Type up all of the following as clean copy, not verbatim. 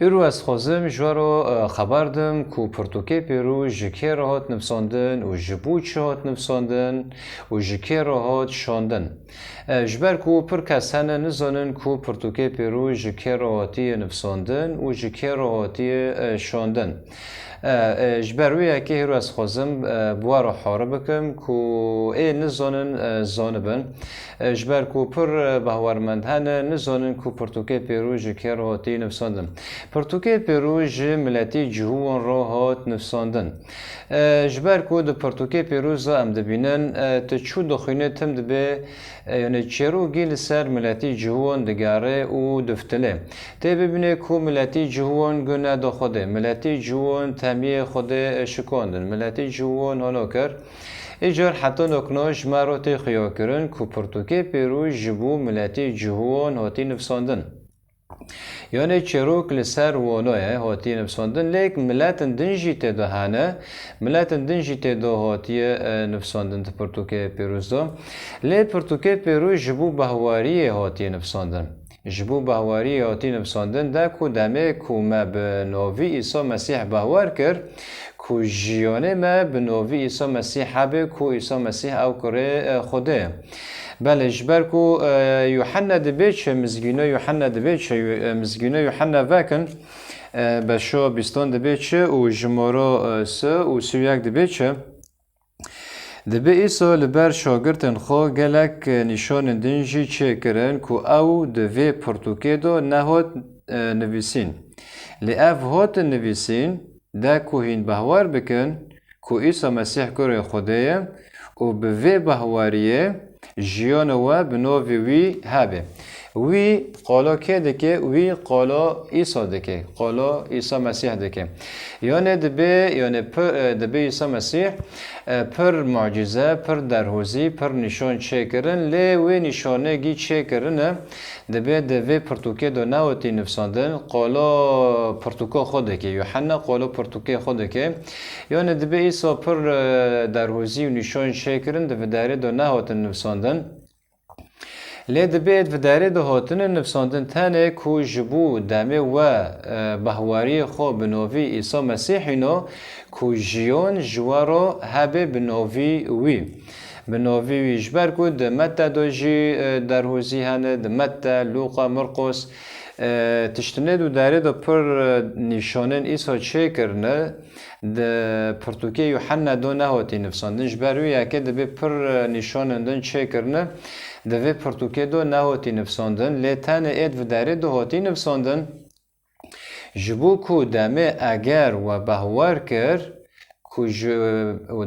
ایرو از خوزم جوارو خبر دم کو پرتوکه پیرو جکه راحت نفساندن و جبوت شهات نفساندن و جکه راحت شاندن. جبر کو پر کس هنه نزانن کو پرتوکه پیرو جکه راحتی نفساندن و جکه راحتی شاندن. جبروی که هیرو از خوزم بوارو حاره بکم کو ای نزانن زانبن. جبر کو پر بهوارمند هنه نزانن کو پرتوکه پیرو جکه راحتی نفساندن. پرتوکه پیرو ملتی جهوان را هات نفساندن. جبر کو د پرتوکه پیرو زا ام دبینن تچو دخینه تم دبه یعنی چرو گیل سر ملتی جهوان دگاره او دفتله. تی ببینه کو ملتی جهوان گناه دا خوده. ملتی جهوان تمیه خوده شکاندن. ملتی جهوان حالا کر. ایجار حتی نکناش مرات خیاه کرن کو پرتوکه پیرو جبو ملتی جهوان هاتی نفساندن. یعنی چروک لسر وانای هاتی نفساندن لیک ملتن دنجی تدهانه ملتن دنجی تده هاتی نفساندن پرتوکه پیروز دا لی پرتوکه پیروز جبو بهواری هاتی نفساندن جبو بهواری هاتی نفساندن دا کو دمه کو ما به ناوی عیسی مسیح بهوار کرد کو جیانه ما به ناوی عیسی مسیح به کو عیسی مسیح او کره خوده بله جبر کو یوحنا دبیچ مزگینه یوحنا دبیچ مزگینه یوحنا وکن بشو بیستان دبیچ و جمارا سه و سویک دبیچ دبی ایسا لبر شاگرتن خو گلک نشان دنجی چه کرن کو او دوی پرتوکه دو نهات نویسین لی اف هات نویسین دا کو هین بهوار بکن کو ایسا مسیح کره خوده و به وی بهواریه جیان و بنوی وی هبه وی قالا که دکه وی قالا عیسی دکه قالا عیسی مسیح دکه یعنی دبی عیسی مسیح پر معجزه پر درهوزی پر نشان چه کرن لی وی نشانه گی چه کرنه دبی پرتوکه دو نواتی نفساندن قالا پرتوکه خود دکه یوحنا قالا پرتوکه خود دکه یعنی دبی عیسی پر درهوزی و نشان چه کرن دبی داره دو نواتی نفساندن لی دبید و داره ده هاتن نفساندن تنه کو جبو دمه و بهواری خو بنوی عیسی مسیحینو کو جیان جوارو هبه بنوی وی بنوی وی جبر کو ده متا دوجی درهوزی هنه ده متا لوقا مرقس تشتنه دو داره ده پر نشانن عیسی چه کرنه ده پرتوکه یوحنا دو نهاتی نفساندن جبر وی اکه ده به پر نشانندن چه کرنه دوی پرتوکه دو نهاتی نفساندن لیتن اید و داره دو هاتی نفساندن جبو کو دمه اگر و بهوار کر کو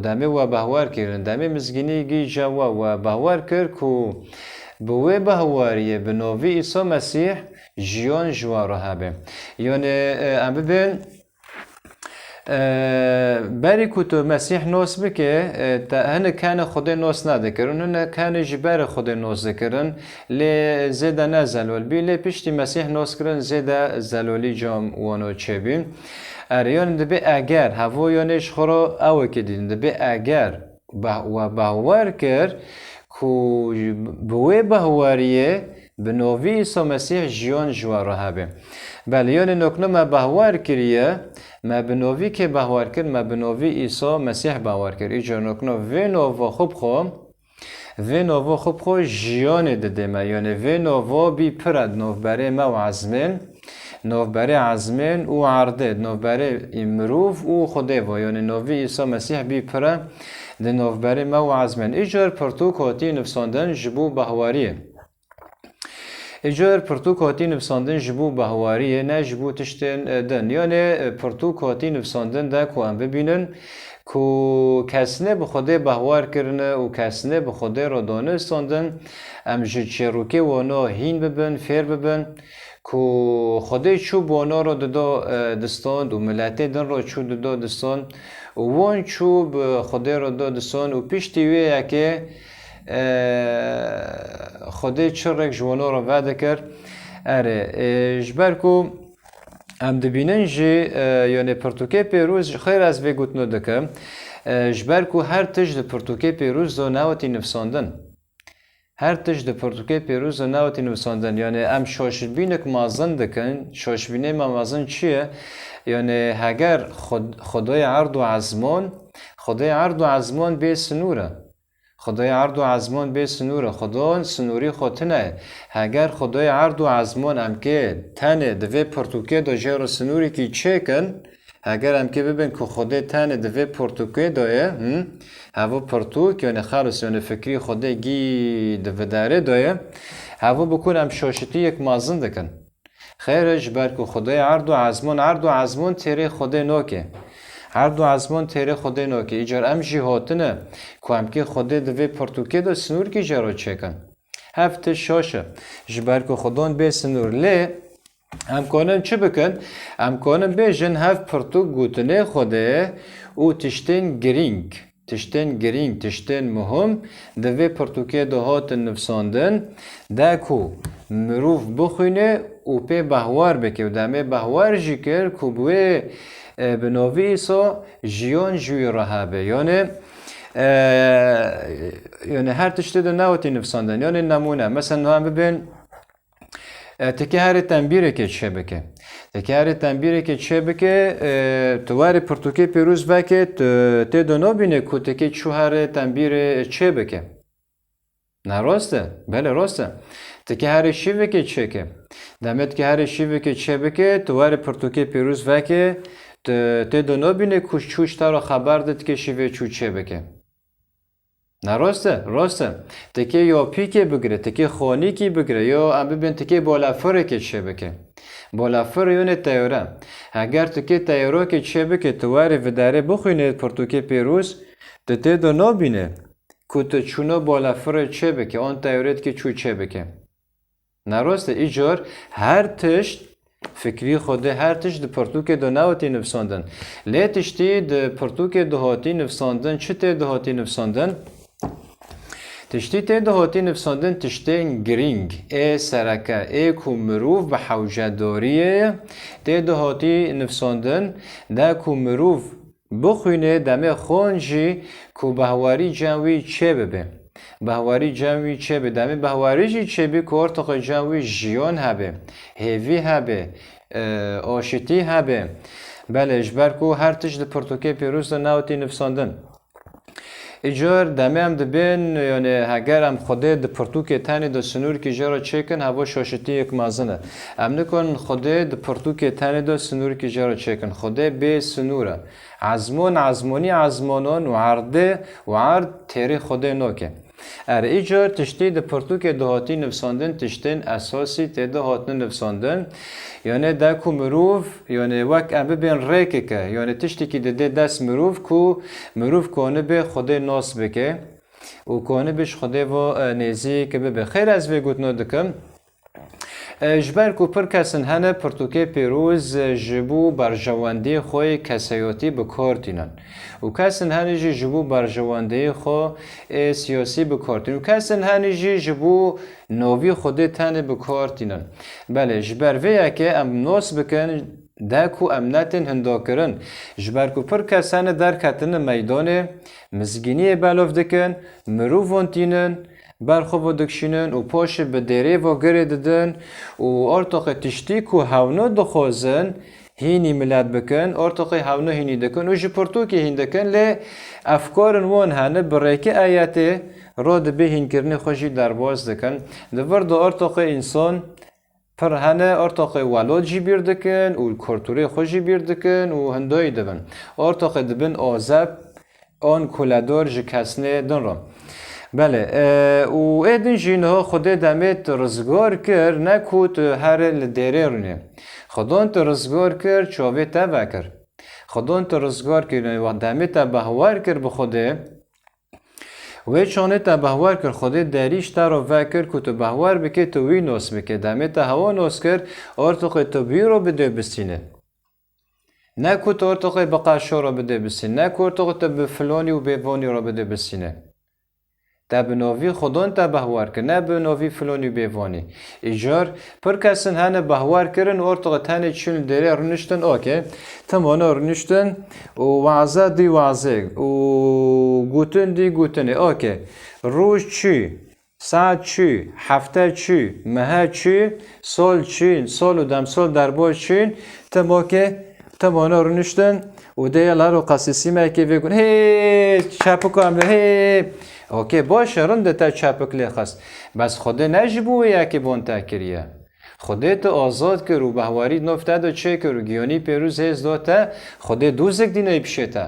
دمه و بهوار کرن دمه مزگینی گی جوا و بهوار کر کو بوی بهواریه بنوی عیسی مسیح جیان جواره هبه یعنی ام ببین بری کتو مسیح ناس بکه تا هنه کان خدا ناس ندکرن هنه کان جبر خدا ناس دکرن لی زیده نزلول بی لی پشتی مسیح ناس کرن زیده زلولی جام وانو چه بین اریان دبی اگر هوایانش خورا او که دیدن دبی اگر و باور کرد که بوی بهواریه به نوی عیسی مسیح جیان جواره هبه بله یعنی نکنه ما بهوار کریه ما به نوی که بهوار کرد ما به نوی عیسی مسیح بهوار کرد ایجا نکنه وی نووا خوب خو جیان دده ما یعنی وی نووا بی پرد نوف بره ما و عزمین نوف بره عزمین و عرده نوف بره امروف و خوده و یعنی نوی عیسی مسیح بی پرد ده نوف بره ما و عزمین ایجار پرتوک هاتی نفساندن جبو بهواریه ایجار پرتوک هاتی نفساندن جبو بهواریه نه جبو تشتن دن یعنی پرتوک هاتی نفساندن ده که هم ببینن که کسنه به خوده بهوار کرنه و کسنه به خوده را دانستاندن ام چروکه وانا هین ببن فیر ببن که خوده چو وانا را دستاند و ملته دن را چو دستاند و وان چو به خوده را دستاند و پیشتی ویه که خوده چرک جوانا را وعده کرد اره جبر کو ام دبینن جی یعنی پرتوکه پیروز خیر از وی گوتنو دکم جبر کو هر تجد پرتوکه پیروز دو نواتی نفساندن هر تش د پرتوکی پیروز ناوتی نویساندن یعنی ام شاشبینک مازن دکن شاشبینه ما مازن چیه؟ یعنی هگر خدای عرض و عزمان خدای عرض و عزمان به سنوره خدای عرض و عزمان به سنوره خدا سنوری خودنه اگر خدای عرض و عزمان هم که تنه دوی پرتوکی دا جر سنوری که چه کن اگر هم که ببین که خدای تنه دوی پرتوکی دایه هوا پرتوک یعنی خالص یعنی فکری خدای گی دوی داره دایه هوا بکن هم شاشتی یک مازن دکن خیرش بر که خدای عرض و عزمان تیره خدای نوکه عرض و عزمان تیره خدای نوکه ایجار ام جهاتنه که هم که خدای دوی پرتوکی دا سنور کی جارو چکن هفته شاشه جبر که خدان به سنور لی هم کنن چه بکن؟ هم کنن بیجن هفت پرتوک گوتنه خدای او تشتین گرینگ تشتین مهم دوی پرتوکی دا هات نفساندن دا کو مروف بخوینه او پی بهوار بکه و دمه بهوار جی کر که بوی به نوی ایسا جیان جوی رهابه یعنی هر تشتی دا نواتی نفساندن یعنی نمونه مثلا هم ببین تکی هر تنبیره که چه بکه تکی هر تنبیره که چه بکه تواری پرتوکی پیروز بکه تی دو نبینه که تکی چو هر تنبیره چه بکه نه راسته؟ بله راسته تکی هر شیوه که چه که دمت که هر شیوه که چه بکه تواری پرتوکی پیروز بکه تی دو نبینه که چوش تا را خبر داد که شیوه چو چه بکه نه راسته تکی یا پیکی بگیره تکی خانی کی بگیره یا ام ببین تکی بالافره که چه بکه بالافر یونه تیاره اگر تکی تیاره که چه بکه تواری و داره بخوینه پرتوکی پیروز تی دو نبینه که تو چونه بالافره چه بکه آن تیارت که چو چه بکه نه راسته ایجار هر تشت فکری خوده هر تشت د پرتوکی دو نواتی نفساندن لی تشتی د پرتوکی دو هاتی نفساندن چه تی دو هاتی نفساندن؟ تشتی تی دو هاتی نفساندن تشتین گرینگ سرکه کو مروف به حوجه داریه تی دو هاتی نفساندن ده کو مروف بخوینه دمه خونجی کو بهواری جنوی چه ببه بهواری جنوی چه به دمه بهواری جی چه بی که ارتق جنوی جیان هبه هیوی هبه آشتی هبه بله اجبر که هر تش ده پرتوکی پیروز ده ناوتی نفساندن ایجار دمه هم دبین یعنی اگر هم خوده ده پرتوکی تانی ده سنور که جارا چکن هوا شاشتی یک مازنه ام نکن خوده ده پرتوکی تانی ده سنور که جارا چکن خوده به سنوره عزمانی عزمانان و عرض تیری خوده نوکه ایجار تشتی ده پرتوکی ده هاتی نفساندن تشتین اساسی تی ده هاتن نفساندن یعنی ده کو مروف یعنی وک ام ببین ریکه که یعنی تشتی که ده دست مروف کنه به خود ناس بکه و کنه بهش خود و نیزی که به خیر از وی گوتنو دکم جبر کو پر کسن هنه پرتوکی پیروز جبو برجواندی خوی کسیاتی بکارتینن و کسن هنه جبو برجواندی خو سیاسی بکارتین و کسن هنه جبو نوی خود تنه بکارتینن بله جبر ویا که ام ناس بکن ده کو امنتن هنداکرن جبر کو پر کسن در کتن میدان مزگینی بلوف دکن مروفانتینن برخواب دکشینن و پاش به دیره و گره دادن و ارتاق تشتی که هاونو دخوازن هینی ملت بکن ارتاق هاونو هینی دکن و جی پرتوکی هین دکن لی افکارن وان هنه برای آیاته راد به هین کرنی خوشی درباز دکن دور دو ارتاق انسان پر هنه ارتاق ولاد جی بیر دکن و کورتوری خوشی بیر دکن و هندایی دبن ارتاق دبن آزب آن کلادار جی کسنه دن را بله و ایدن جینها خدا دمت رزگار کر نکوت هر لدیره رونه خدا انت رزگار کر چاوه تبا کر خدا انت رزگار کر و دمت بهوار کر به خدا و چانه تا بهوار کر خدا دریش تا رو وکر که تو بهوار بکه تو وی ناس بکه دمت هوا ناس کر ارتق تو بی رو بده بسینه نکو تو ارتق بقاشو رو بده بسینه نکو ارتق تو به فلانی و بیوانی رو بده بسینه تا به نوی خودان تا بهوار کرد نه به نوی فلانی بیوانی ایجار پر کسان هنه بهوار کردن ارتق تنه چون دره رنشتن آکه تمانا رنشتن و وعزه دی وعزه و گوتن دی گوتنه آکه روش چی ساعت چی، هفته چی، ماه چی، سال چی، سال و دم سال در باش چی، تما که تمانا رو نشتن و دیالا رو قصیسی که بگن هی چپک هم هی اوکی باشه رنده تا چپک لیخست بس خود نجبوه یکی بون تکریه خودت آزاد که رو بهواری نفته دا چه که رو گیانی پیروز هز داته خودت دوزک دینه پیشتا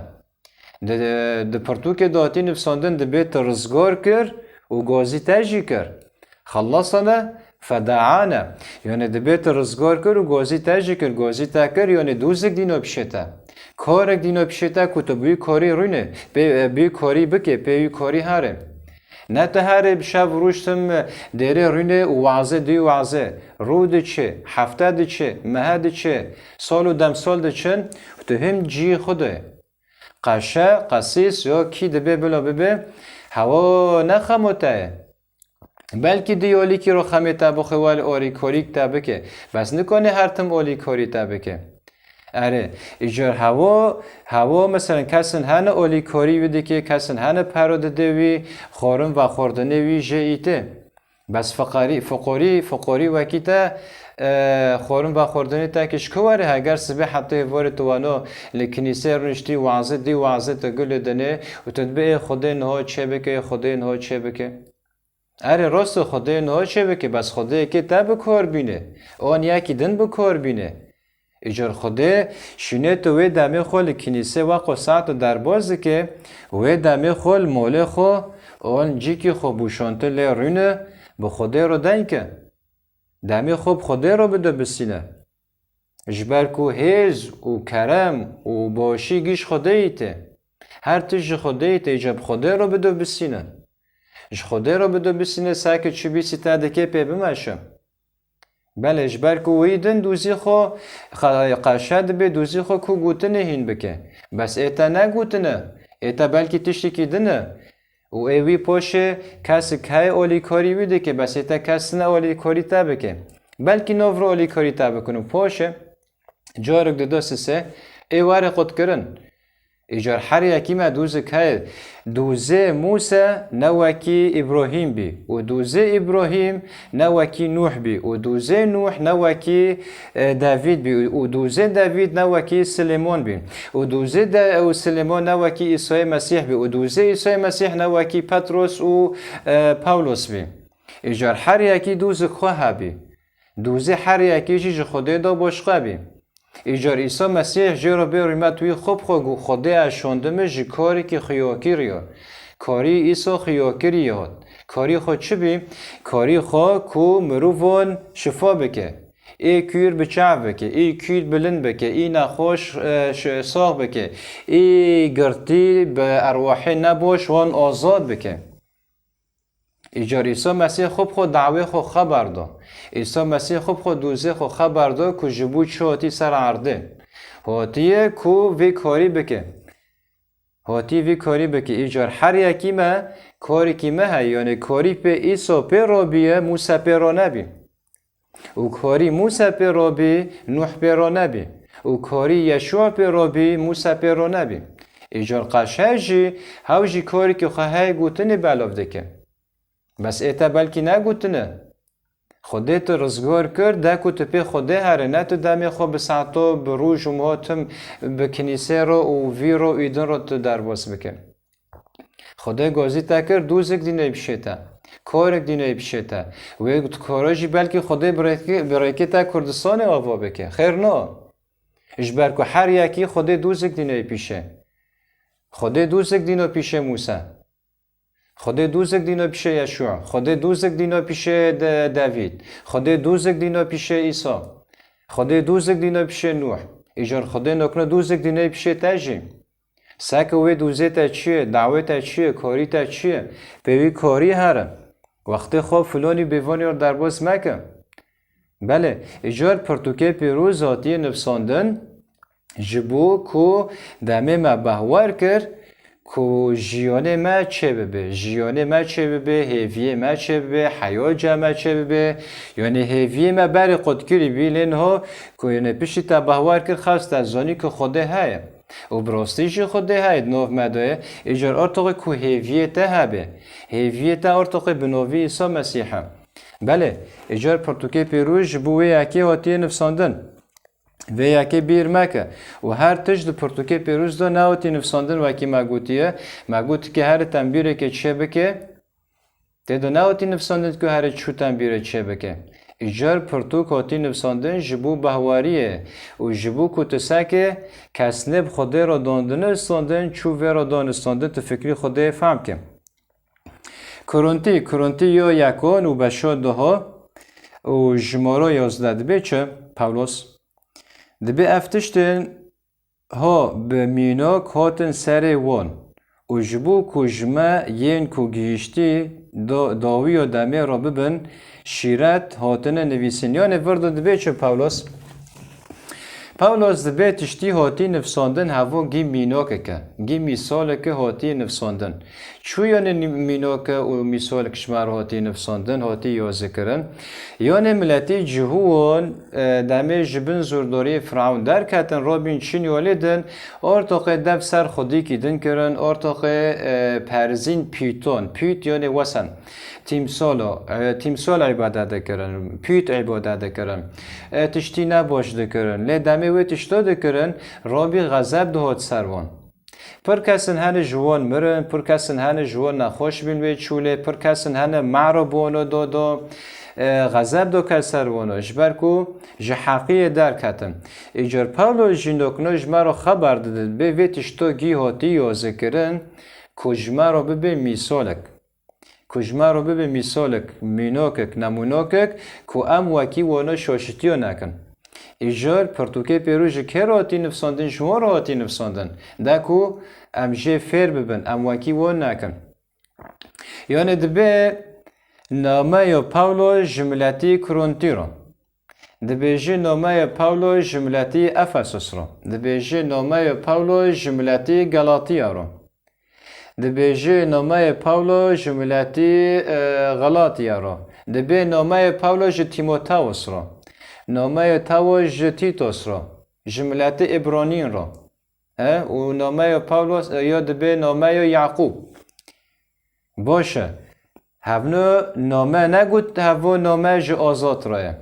ده پرتوک داتی نفساندن ده بیت رزگار کر و گازی تجی کر خلصنا فدعانا یعنی ده بیت رزگار کر و گازی تجی کر گازی تا کر یعنی دوزک دینه پیشتا کارک دینه پیشتا کتو بی کاری رونه بی کاری بکه بی کاری هره نه تا هر شب روشتم دره رونه وعزه دی وعزه رو ده چه هفته ده چه ماه ده چه سال و دم سال ده چن تو هم جی خوده قشه قصیص یا کی دبه بلا ببه هوا نخموته بلکه دیالی که رو خمیته بخوال آری کاریک تبه که بس نکنه هر تم آلی کاری تبه که اره ایجار هوا مثلا کسن هن اولی کاری ویده که کسن هن پرود دوی خورم و خوردنه وی جاییته بس فقاری وکیتا خورم و خوردنه تا کش کواره اگر سبه حتی وارد توانو لکنیسه رنشتی وعزه دی وعزه تا گل دنه و تدبه خدا نها چه بکه خدا نها چه بکه اره راست خدا نها چه بکه بس خدا که تا بکار بینه آن یکی دن بکار بینه ایجار خوده شونه تو وی دمی خول کنیسه و قصات در بازه که وی دمی خول موله خو اون جی که خو بوشانته لی رونه به خوده رو دن که دمی خوب خوده رو بده بسینه جبر کو هیز و کرم و باشی گیش خوده ایته هر تیج خوده ایته ایجاب خوده رو بده بسینه اش خوده رو بده بسینه ساکه چی بیسی تا دکه پی بمشه بله اجبر که ویدن دوزی خو قشد به دوزی خو کو گوتنه هین بکه بس ایتا نگوتنه ایتا بلکه تشتی که دنه و ایوی پاشه کسی که اولی کاری ویده که بس ایتا کسی نه اولی کاری تا بکه بلکه نو رو اولی کاری تا بکنه پاشه جارک دو دست سه ایواره خود کرن ایجار هر یکی ما دوزه که دوزه موسی نوکی ابراهیم بی و دوزه ابراهیم نوکی نوح بی و دوزه نوح نوکی داوید بی و دوزه داوید نوکی سلیمان بی و دوزه سلیمان نوکی عیسی مسیح بی و دوزه عیسی مسیح نوکی پتروس و پاولوس بی ایجار هر یکی دوزه خواه بی دوزه هر یکی چیز خوده دا باشقه بی ایجار عیسی مسیح جرا بیاریمد توی خوب خوده اشاندمه جی کاری که خیاکی ریا کاری عیسی خیاکی ریاد کاری خود چی بی؟ کاری خود کو مروفون شفا بکه ای کیر بچعب بکه ای کیر بلند بکه ای نخوش ساخ بکه ای گرتی به ارواحی نباش وان آزاد بکه ایجار عیسی مسیح خوب خود دعوی خود خبر دا عیسی مسیح خوب خود دوزه خود خبر دا که جبود شاتی سر عرده هاتیه کو وی کاری بکه هاتی وی کاری بکه ایجار هر یکی ما کاری که ما یعنی کاری په عیسی په رابیه موسی په را نبی و کاری موسی په رابی نوح په را نبی و کاری یشوع په رابی موسی په را نبی ایجار قشنجی هاوجی کاری که خواهی گوتنی بلاف دکه بس ایتا بلکی نگوتنه خوده تو رزگار کرد ده که تو پی خوده هره نه تو دمی خود به ساعتا به روش و مهاتم به کنیسه رو و وی رو ایدن رو تو درباس بکن خوده گازی تا کرد دوزک دینه بشیتا کارک دینه بشیتا و یک کاراجی بلکه خوده برایکی تا کردستان آوا بکن خیر نه اجبر که هر یکی خوده دوزک دینه پیشه خوده دوزک دینه پیشه موسی خدا دوزک دینا پیش یشوع خدا دوزک دینا پیش داوید خدا دوزک دینا پیش عیسی خدا دوزک دینا پیش نوح ایجار خدا نکنه دوزک دینا پیش تاجی ساک وی دوزه تا چیه دعوت تا چیه کاری تا چیه پیوی کاری هره وقتی خواب فلانی بیوانی رو درباز مکه بله ایجار پرتوکه پیروز ذاتی نفساندن جبو کو دمه ما بهوار کرد کو جیان ما چه ببه جیان ما چه ببه هیوی ما چه ببه حیاج ما چه ببه یعنی هیوی ما بر قد کری بیلن ها که یعنی پیشی تا بهوار کرد خواست از زانی که خوده های و براستی جی خود هاید نوف مدوه ایجار ارتقی که هیویتا هبه هیویتا ارتقی بنوی ایسا مسیحه بله ایجار پرتوکه پیروژ بوی یکی هاتی نفساندن و یکی بیر مکه و هر تجد پرتوکه پیروز دا نهاتی نفساندن وکی مگوتیه مگوتی که هر تنبیره که چه بکه تیدا نهاتی نفساندن که هر چو تنبیره چه بکه ایجار پرتوک هاتی نفساندن جبو بهواریه و جبو کتسکه کسنب خوده را داندن استاندن چو و را دانستاندن تفکری خوده فهم که کرونتی یا یکان و بشاد دها و جمارا 11 دبی چه پاولوس دبی افتشتن ها به میناک هاتن سر وان و جبو کجمه ین کو گیشتی داوی و دمی را ببن شیرت هاتن نویسینیان ورد دبی چه پاولوس دبی تشتی هاتی نفساندن هوا گی میناکه که گی میساله که هاتی نفساندن چو یعنی میناکه و میسال کشمار هاتی نفساندن هاتی یازه کرن یعنی ملتی جهوان دمی جبن زورداری فرعون در کتن رابین چین یالیدن ارتاقه دب سر خودی کی دن کرن ارتاقه پرزین پیت یعنی وسن تیمسال عبادت کرن پیت عبادت کرن تشتی نباش دکرن لی دمی و تشتا دکرن رابی غضب دهات سروان پر کسن هنه جوان مرن پر کسن هنه جوان نخوش بین وی چوله پر کسن هنه معربانو دادا غضب دو کسروانو جبر کو جحقیه در کتن ایجار پاولو جندوکنو جمارو خبر دادن به وی تشتا گی هاتی یازه کرن کجمارو به میسالک کجمه رو به مثالک میناکک نموناکک که ام وکی وانا شاشتیو نکن ایجار پرتوکه پیروژ که را آتی نفساندن شما را آتی نفساندن ده که ام جه فیر ببن ام وکی وان نکن یعنی دبه نامه یا پاولو جملتی کرونتی را دبه جه نامه یا پاولو جملتی افسوس را دبه جه نامه یا پاولو جملتی گلاطیا را دبیجه نامه پاولو جملاتی غلاطیا را دبی نامه پاولو ج تیموتائوس را نامه تاو ج تیتوس را جملات ابرانین را و نامه پاولوس یا دبی نامه یعقوب باشه هفنو نامه نگود هفو نامه ج آزاد راه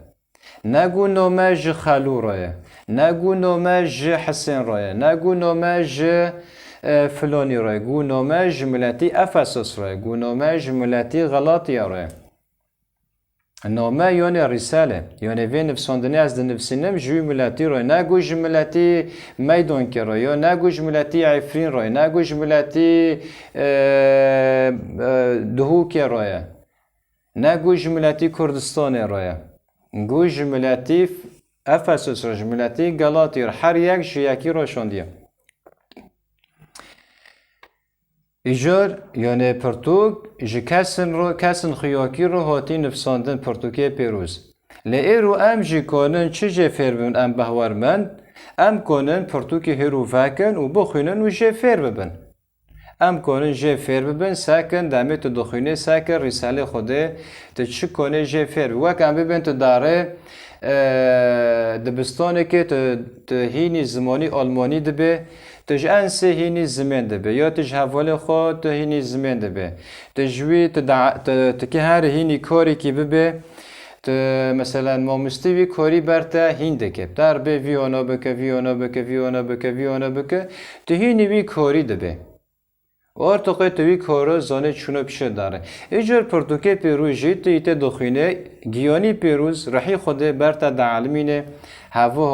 نگو نامه ج خلو راه نگو نامه ج حسین راه نگو نامه ج فلانی رای گو نامه جملتی افسوس رای گو نامه جملتی غلاطیا رای نامه یعنی رساله یعنی وی نفساندنی از نفسینم جوی ملتی رای نگو جملتی میدان که رای یا نگو جملتی عفرین رای نگو جملتی دهوکی رای نگو جملتی کردستان رای گو جملتی افسوس رای جملتی غلاطی رای هر یک جیاکی را شاندیه ایجار یعنی پرتوک جه کسن خیاکی رو هاتی نفساندن پرتوکه پیروز لی رو ام جی کنن چه جه فیر ببن ام بهورمند ام کنن پرتوکی هرو فکن و بخونن و جه فیر ببن ام کنن جه فیر ببن سکن دمه تو دخونه سکن رساله خوده تا چه کنه جه فیر وک ام ببن تو داره دبستانه که تو هینی زمانی آلمانی دبه تج انسه هینی زمین دبه یا تج حواله خود تو هینی زمین دبه تجوی تو که هر هینی کاری که ببه تو مثلا ما مستوی کاری برتا هین دکه در به ویانا بکه ویانا بکه ویانا بکه ویانا بکه تو هینی وی کاری دبه ارتقی توی کارا زانه چونه پیشه داره ایجار پرتوکه پیروژی تو ایت دخینه گیانی پیروز رحی خوده برتا دعالمینه هوا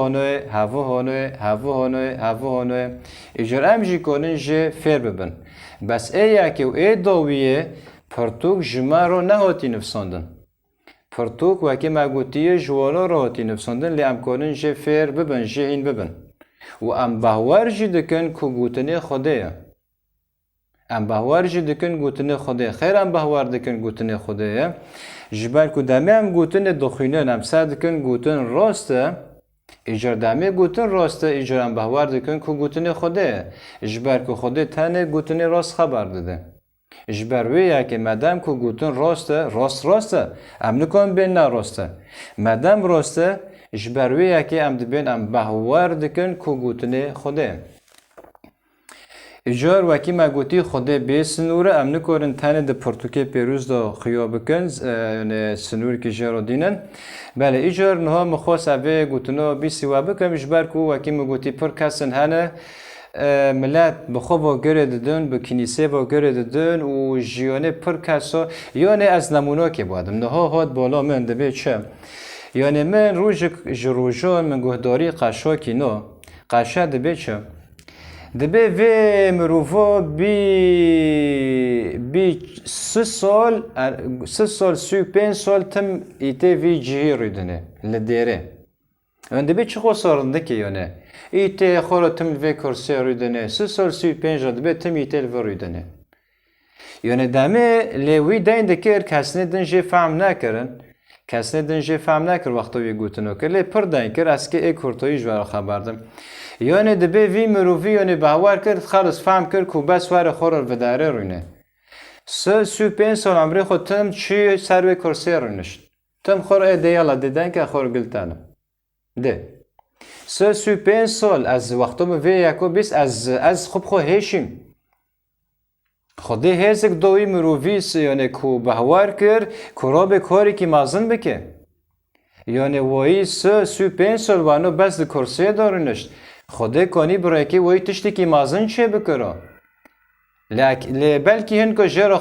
هانوه ایجار امجی کنن جه فیر ببن بس ایا که ای داویه پرتوک جمع رو نهاتی نفساندن پرتوک وکی مگوتیه جوالا رو هاتی نفساندن لی ام کنن جه فیر ببن جه این ببن و ام باور جی دکن که گوتنه خوده ام باور جی دکن گوتنه خوده خیر ام باور دکن گوتنه خوده جبر کو دمه ام گوتنه دخینه ام سر دکن گوتن راسته ایجار دمه گوتن راسته ایجار ام باور دکن که گوتنه خوده جبر کو خوده تنه گوتنه راست خبر داده جبر ویه که مدام که گوتن راسته ام نکن بین نراسته مدام راسته جبر ویه که ام دبین ام باور دکن که گوتنه خوده ایجار وکی مگوتی خود به سنوره ام نکارن تنه ده پرتوکه پیروز دا خیاب بکن یعنی سنور که جارو دینن بله ایجار نها مخواست اوه گوتنا بی سوا بکن اجبر کو وکی مگوتی پر کسن هنه ملت بخوا با گره دادن به کنیسه با گره دادن و جیانه پر کسا یعنی از نمونا که بادم نها هاد بالا من دبه چه یعنی من روژان من گهداری قشا کی نو قشا دبه چه دبه و مروفا بی 3 سال 35 سال تم ایته وی جهی رویدنه لدیره اون دبه چه خود سارنده که یعنی ایته خورا تم وی کرسی رویدنه 3 سال 35 دبه تم ایته الوی رویدنه یعنی دمه لیوی دین دکر کسنه دنجه فهم نکرن کسنه دنجه فهم نکر وقتا وی گوتنو کر لی پر دین کر از که ای کرتایی جوارا خبردم یعنی دبه وی مروفی یعنی باور کرد خالص فهم کرد که بس واره خورا وداره روینه 35 سال عمری خود تم چی سروی کرسی روینشت تم خورا ای دیالا دیدن که خورا گلتانم ده 35 سال از وقتا وی یکو بیس از خوب خو هشیم خودی هزک دوی مروفیس یعنی کو باور کرد که را به کاری که مازن بکه یعنی وای 35 سال وانو بس د کرسی دارنشت خودی کنی برای که وای تشتی که مازن چه بکره بلکه هنگو جرا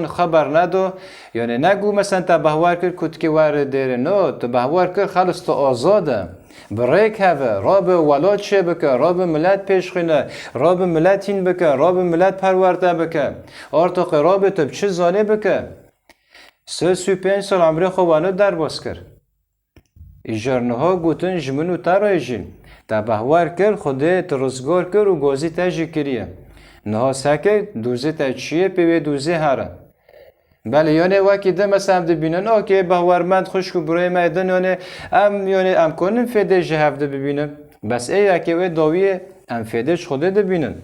خبر ندو یعنی نگو مثلا تا باور کرد کت که وارد دیره نه تا باور کرد خالص تا آزاده برای که را به ولاد چه بکه را به ملت پیش خینه را به ملت این بکه را به ملت پرورده بکه آرتاق را به تب چه زانه بکه 35 سال عمری خوانو در باز کرد ایجارنه ها گوتن جمنو ترایجین تا باور کرد خوده ترزگار کرد و گازی تجی کریه نه سکه دوزه تا چیه پیوی دوزه هره بله یعنی وقتی دم مثلا ببینن اوکی باورمند خوش کو برای میدان یعنی ام کنن فده جهفده ببینم بس ای که و داوی ام فدهش خوده ببینن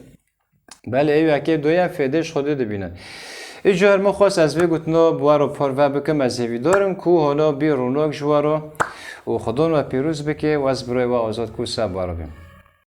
بله ای که دوی ام فدهش خوده ببینن ایجار ما خواست از وی گوتنا بوارو پروا بکم از هیوی دارم کو حالا بی روناک جوارو و خدان و پیروز بکه و از برای و آزاد کو سب بارو بیم